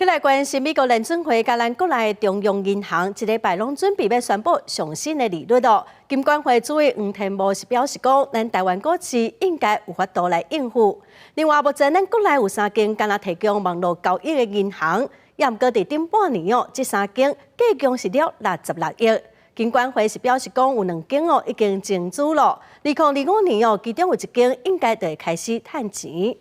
再来关心美国联准会甲咱国内中央银行一礼拜拢准备要宣布上新的利率咯。金管会主委黄天武是表示讲，咱台湾股市应该有法度来应付。另外，目前咱国内有3间敢若提供网络交易的银行，也毋过伫顶半年这3间计共是了66亿。金管会是表示讲，有2间已经净资了。2025年其中有1间应该就会开始趁钱。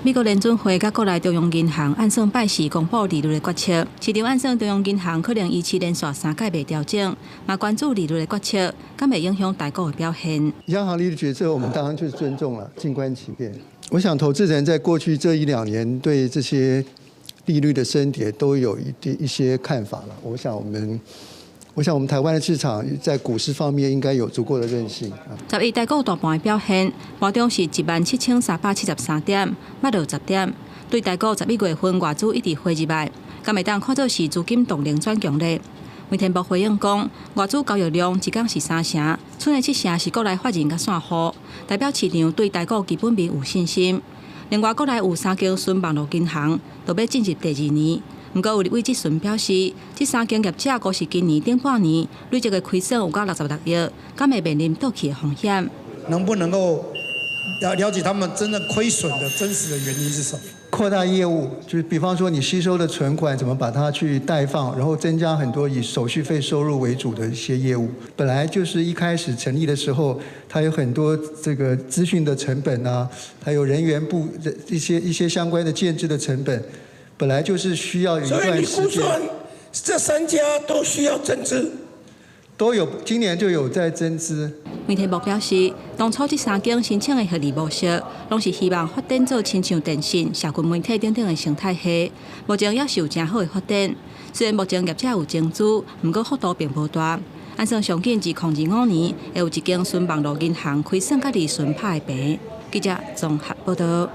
美国联准会甲国内中央银行按算拜四公布利率的决策，市场按算中央银行可能依次连续3届未调整，嘛关注利率的决策，敢会影响台股的表现。央行利率决策，我们当然就是尊重了，静观其变。我想投资人在过去这1-2年对这些利率的升跌都有一些看法了。我想我们台湾的市场在股市方面应该有足够的韧性。11台股大盘的表现，盘中是17373点，跌落10点。对台股11月份外资一直回入来，敢会当看作是资金动能转强烈。媒体部回应讲，外资交易量一天是3成，剩的7成是国内法人甲散户，代表市场对台股基本面有信心。另外，国内有3间纯网络银行，都要进入第2年。 不过，有立委质询表示，这3间业者估是今年顶半年累积的亏损有到66亿，敢会面临倒去的风险？能不能够了解他们真正亏损的真实的原因是什么？扩大业务，就是比方说你吸收的存款怎么把它去贷放，然后增加很多以手续费收入为主的一些业务。本来就是一开始成立的时候，它有很多这个资讯的成本啊，还有人员部的一些相关的建制的成本。 本来就是需要有一段时间。所以你估算这3家都需要增资，都有，今年就有在增资。媒体部表示，当初这3间申请的合理模式，拢是希望发展做亲像电信、社群媒体等等的生态系，目前也是有真好的发展。虽然目前业者有增资，不过幅度并不大。按算上近2025年，会有1间纯网络银行亏损甲利润拍平。记者综合报道。